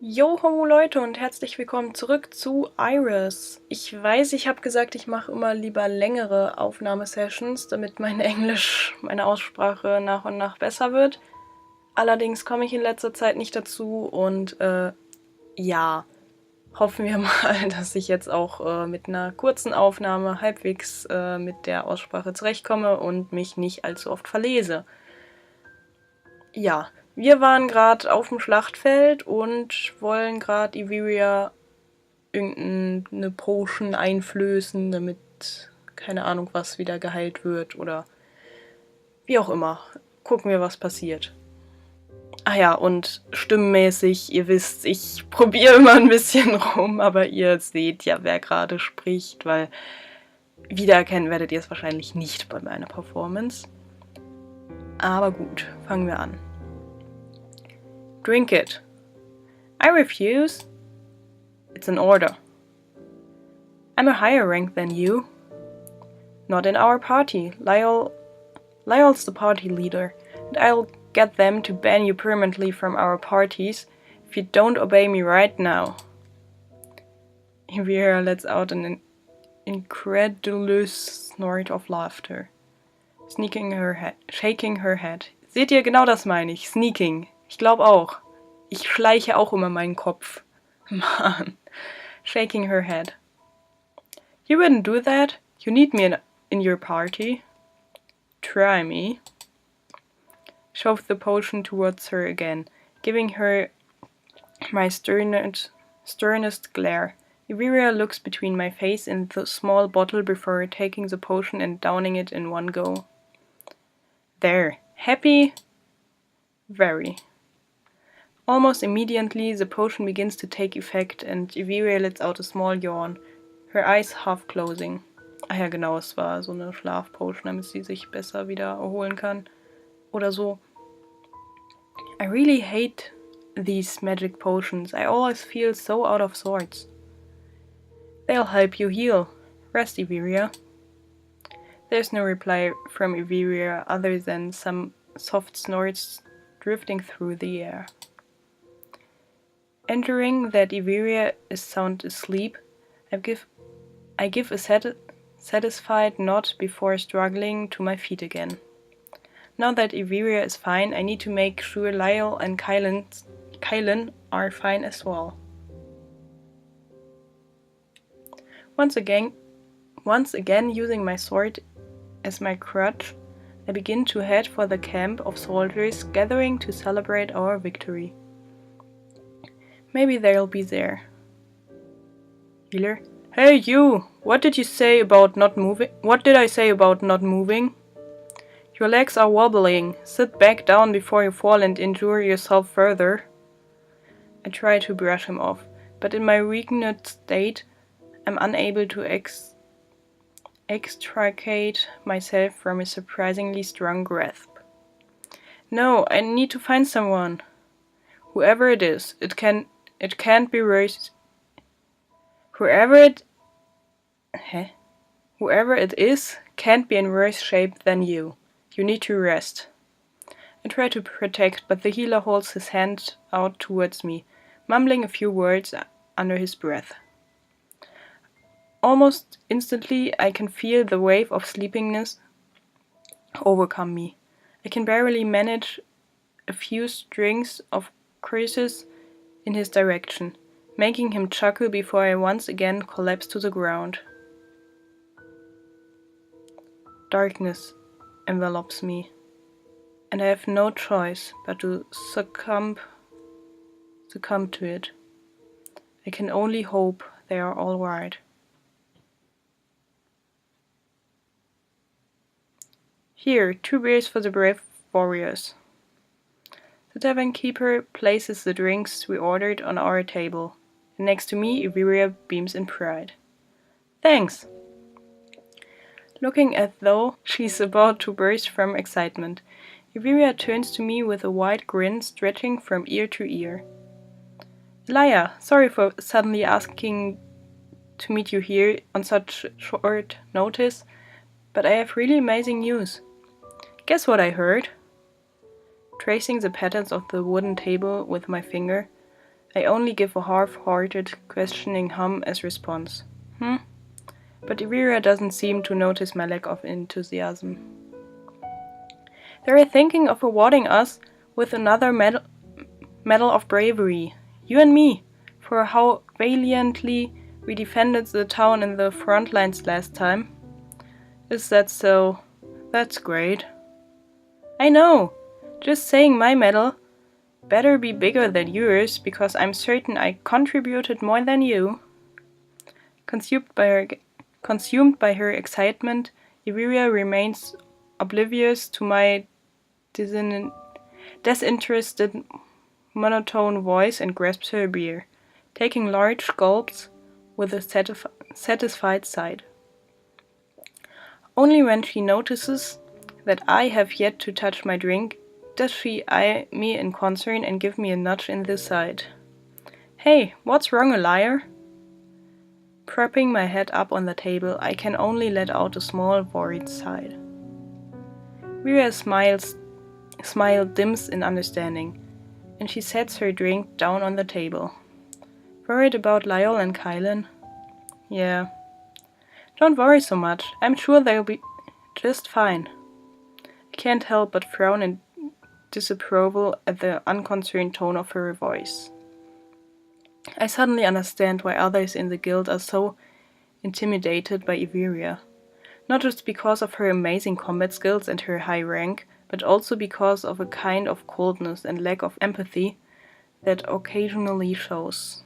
Joho Leute und herzlich willkommen zurück zu Airis. Ich weiß, ich habe gesagt, ich mache immer lieber längere Aufnahmesessions, damit mein Englisch, meine Aussprache nach und nach besser wird. Allerdings komme ich in letzter Zeit nicht dazu und ja, hoffen wir mal, dass ich jetzt auch mit einer kurzen Aufnahme halbwegs mit der Aussprache zurechtkomme und mich nicht allzu oft verlese. Ja, wir waren gerade auf dem Schlachtfeld und wollen gerade Iviria irgendeine Potion einflößen, damit, keine Ahnung was, wieder geheilt wird oder wie auch immer. Gucken wir, was passiert. Ah ja, und stimmmäßig, ihr wisst, ich probiere immer ein bisschen rum, aber ihr seht ja, wer gerade spricht, weil wiedererkennen werdet ihr es wahrscheinlich nicht bei meiner Performance. Aber gut, fangen wir an. Drink it. I refuse. It's an order. I'm a higher rank than you. Not in our party. Lyell's the party leader, and I'll get them to ban you permanently from our parties if you don't obey me right now. Iviria lets out an incredulous snort of laughter, shaking her head. Seht ihr, genau das meine ich. Sneaking. Ich glaube auch. Ich schleiche auch immer meinen Kopf. Mann. Shaking her head. You wouldn't do that? You need me in your party. Try me. Shove the potion towards her again, giving her my sternest glare. Iviria looks between my face and the small bottle before taking the potion and downing it in one go. There. Happy? Very. Almost immediately, the potion begins to take effect and Iviria lets out a small yawn, her eyes half closing. Ah ja, genau, es war so eine Schlafpotion, damit sie sich besser wieder erholen kann. Oder so. I really hate these magic potions. I always feel so out of sorts. They'll help you heal. Rest, Iviria. There's no reply from Iviria other than some soft snorts drifting through the air. Entering that Iviria is sound asleep, I give a satisfied nod before struggling to my feet again. Now that Iviria is fine, I need to make sure Lyell and Kylan are fine as well. Once again, using my sword as my crutch, I begin to head for the camp of soldiers gathering to celebrate our victory. Maybe they'll be there. Healer? Hey you! What did you say about not moving? What did I say about not moving? Your legs are wobbling. Sit back down before you fall and injure yourself further. I try to brush him off, but in my weakened state, I'm unable to extricate myself from a surprisingly strong grasp. No, I need to find someone. Whoever it is, it can't be worse. Whoever it is can't be in worse shape than you. You need to rest. I try to protect, but the healer holds his hand out towards me, mumbling a few words under his breath. Almost instantly, I can feel the wave of sleepiness overcome me. I can barely manage a few strings of curses in his direction, making him chuckle before I once again collapse to the ground. Darkness envelops me, and I have no choice but to succumb to it. I can only hope they are all right. Here, 2 beers for the brave warriors. The tavern keeper places the drinks we ordered on our table, and next to me, Iviria beams in pride. Thanks! Looking as though she's about to burst from excitement, Iviria turns to me with a wide grin stretching from ear to ear. Aliya, sorry for suddenly asking to meet you here on such short notice, but I have really amazing news. Guess what I heard? Tracing the patterns of the wooden table with my finger, I only give a half-hearted, questioning hum as response. But Ivira doesn't seem to notice my lack of enthusiasm. They're thinking of awarding us with another medal of bravery, you and me, for how valiantly we defended the town in the front lines last time. Is that so? That's great. I know! Just saying my medal better be bigger than yours, because I'm certain I contributed more than you. Consumed by her excitement, Ivira remains oblivious to my disinterested monotone voice and grasps her beer, taking large gulps with a satisfied sigh. Only when she notices that I have yet to touch my drink does she eye me in concern and give me a nudge in the side. Hey, what's wrong, Aliya? Propping my head up on the table, I can only let out a small, worried sigh. Vira's smile dims in understanding, and she sets her drink down on the table. Worried about Lyell and Kylan? Yeah. Don't worry so much. I'm sure they'll be just fine. I can't help but frown in disapproval at the unconcerned tone of her voice. I suddenly understand why others in the guild are so intimidated by Ivira. Not just because of her amazing combat skills and her high rank, but also because of a kind of coldness and lack of empathy that occasionally shows.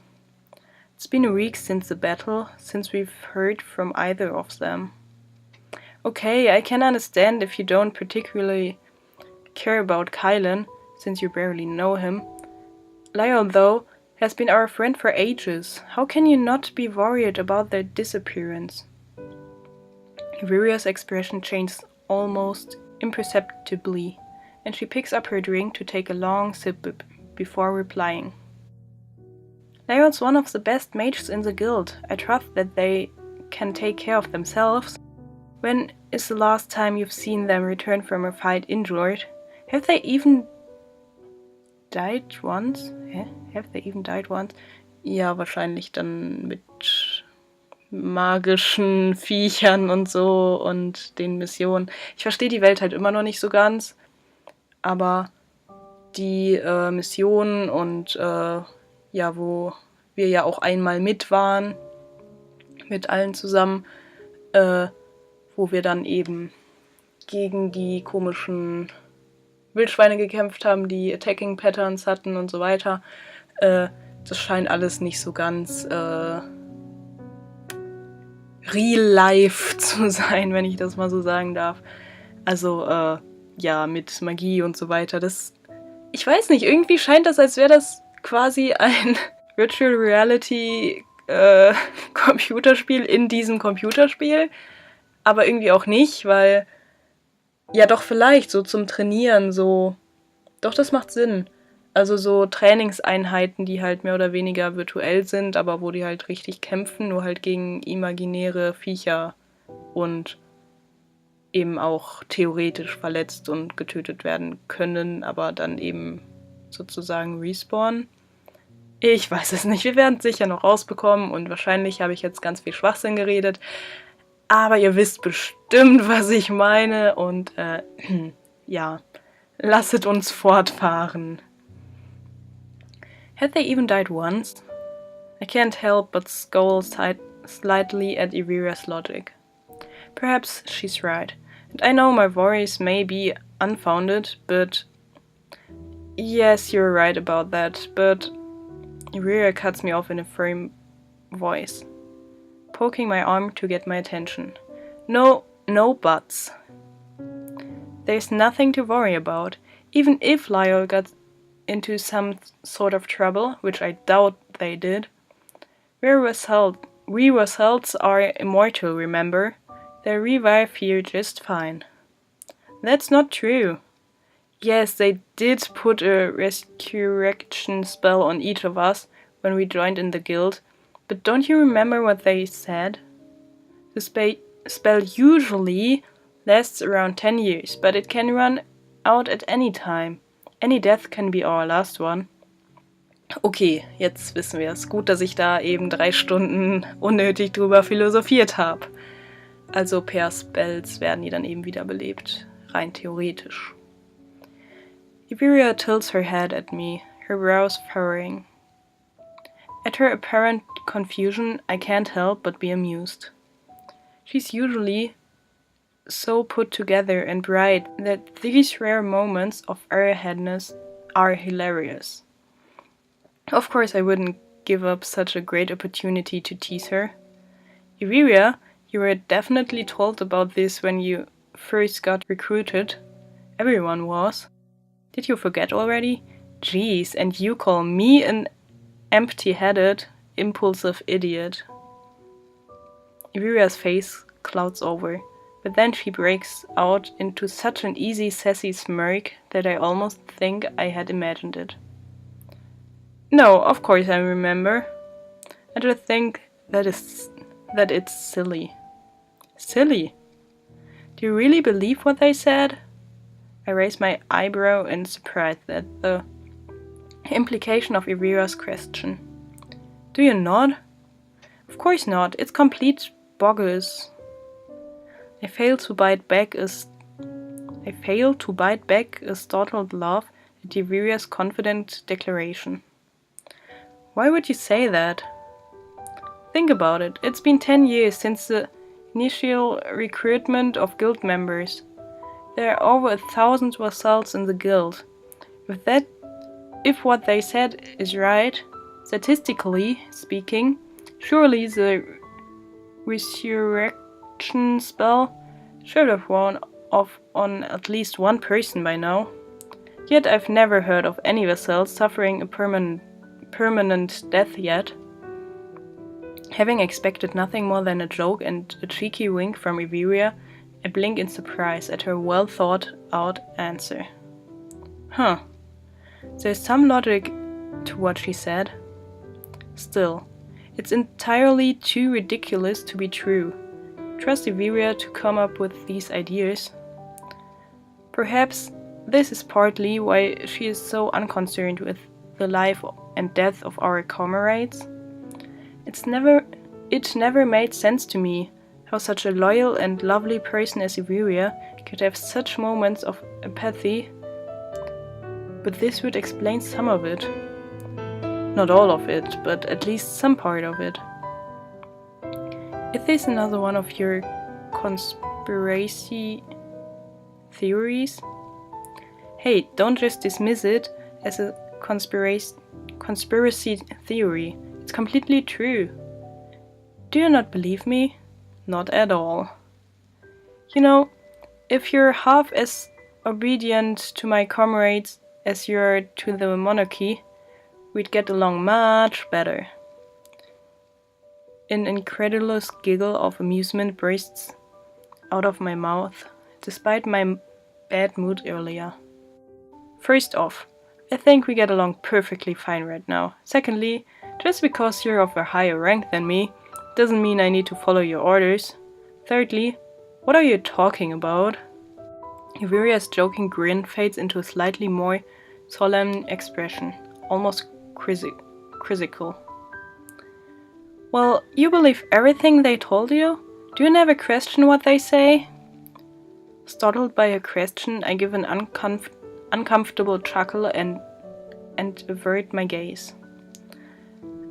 It's been a week since the battle, since we've heard from either of them. Okay, I can understand if you don't particularly care about Kylan, since you barely know him. Lyell, though, has been our friend for ages. How can you not be worried about their disappearance? Ivira's expression changes almost imperceptibly, and she picks up her drink to take a long sip before replying. Lyell's one of the best mages in the guild. I trust that they can take care of themselves. When is the last time you've seen them return from a fight injured? Have they even died once? Have they even died once? Ja, wahrscheinlich dann mit magischen Viechern und so und den Missionen. Ich verstehe die Welt halt immer noch nicht so ganz, aber die Missionen und ja, wo wir ja auch einmal mit waren, mit allen zusammen, wo wir dann eben gegen die komischen Wildschweine gekämpft haben, die Attacking Patterns hatten und so weiter. Das scheint alles nicht so ganz real life zu sein, wenn ich das mal so sagen darf. Also, ja, mit Magie und so weiter. Ich weiß nicht, irgendwie scheint das, als wäre das quasi ein Virtual Reality Computerspiel in diesem Computerspiel. Aber irgendwie auch nicht, weil, ja doch vielleicht, so zum Trainieren, so, doch das macht Sinn. Also so Trainingseinheiten, die halt mehr oder weniger virtuell sind, aber wo die halt richtig kämpfen, nur halt gegen imaginäre Viecher und eben auch theoretisch verletzt und getötet werden können, aber dann eben sozusagen respawnen. Ich weiß es nicht, wir werden es sicher noch rausbekommen und wahrscheinlich habe ich jetzt ganz viel Schwachsinn geredet. Aber ihr wisst bestimmt, was ich meine und ja, lasset uns fortfahren. Had they even died once? I can't help but scowl slightly at Ivira's logic. Perhaps she's right, and I know my worries may be unfounded, but... Yes, you're right about that, but... Ivira cuts me off in a firm voice, poking my arm to get my attention. No buts. There's nothing to worry about. Even if Lyell got into some sort of trouble, which I doubt they did, we results are immortal, remember? They revive here just fine. That's not true. Yes, they did put a resurrection spell on each of us when we joined in the guild, but don't you remember what they said? The spell usually lasts around 10 years, but it can run out at any time. Any death can be our last one. Okay, jetzt wissen wir es. Gut, dass ich da eben 3 Stunden unnötig drüber philosophiert habe. Also per Spells werden die dann eben wiederbelebt. Rein theoretisch. Airis tilts her head at me, her brows furrowing. At her apparent confusion, I can't help but be amused. She's usually so put together and bright that these rare moments of airheadness are hilarious. Of course I wouldn't give up such a great opportunity to tease her. Airis, you were definitely told about this when you first got recruited. Everyone was. Did you forget already? Jeez, and you call me an empty-headed, impulsive idiot. Airis' face clouds over, but then she breaks out into such an easy, sassy smirk that I almost think I had imagined it. No, of course I remember. I just think that it's silly. Silly? Do you really believe what they said? I raise my eyebrow in surprise at the implication of Airis' question. Do you not? Of course not. It's complete bogus. I fail to bite back a startled laugh at Airis' confident declaration. Why would you say that? Think about it. It's been 10 years since the initial recruitment of guild members. There are over 1,000 vassals in the guild. If what they said is right, statistically speaking, surely the resurrection spell should have worn off on at least one person by now. Yet I've never heard of any vassal suffering a permanent death yet. Having expected nothing more than a joke and a cheeky wink from Airis, I blink in surprise at her well-thought-out answer. Huh. There's some logic to what she said. Still, it's entirely too ridiculous to be true. Trust Airis to come up with these ideas. Perhaps this is partly why she is so unconcerned with the life and death of our comrades. It never made sense to me how such a loyal and lovely person as Airis could have such moments of apathy, but this would explain some of it. Not all of it, but at least some part of it. Is this another one of your conspiracy theories? Hey, don't just dismiss it as a conspiracy theory. It's completely true. Do you not believe me? Not at all. You know, if you're half as obedient to my comrades as you are to the monarchy, we'd get along much better. An incredulous giggle of amusement bursts out of my mouth, despite my bad mood earlier. First off, I think we get along perfectly fine right now. Secondly, just because you're of a higher rank than me, doesn't mean I need to follow your orders. Thirdly, what are you talking about? Airis' joking grin fades into a slightly more solemn expression, almost quizzical. Well, you believe everything they told you? Do you never question what they say? Startled by her question, I give an uncomfortable chuckle and avert my gaze.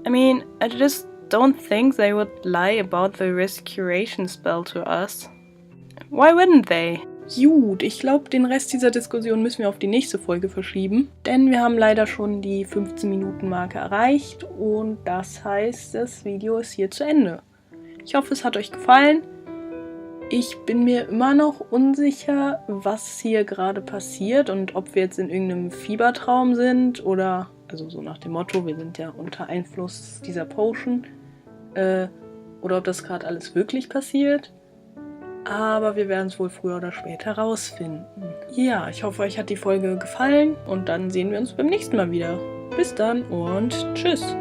I mean, I just don't think they would lie about the restoration spell to us. Why wouldn't they? Gut, ich glaube, den Rest dieser Diskussion müssen wir auf die nächste Folge verschieben, denn wir haben leider schon die 15-Minuten-Marke erreicht und das heißt, das Video ist hier zu Ende. Ich hoffe, es hat euch gefallen. Ich bin mir immer noch unsicher, was hier gerade passiert und ob wir jetzt in irgendeinem Fiebertraum sind oder, also so nach dem Motto, wir sind ja unter Einfluss dieser Potion, oder ob das gerade alles wirklich passiert. Aber wir werden es wohl früher oder später rausfinden. Ja, ich hoffe, euch hat die Folge gefallen und dann sehen wir uns beim nächsten Mal wieder. Bis dann und tschüss!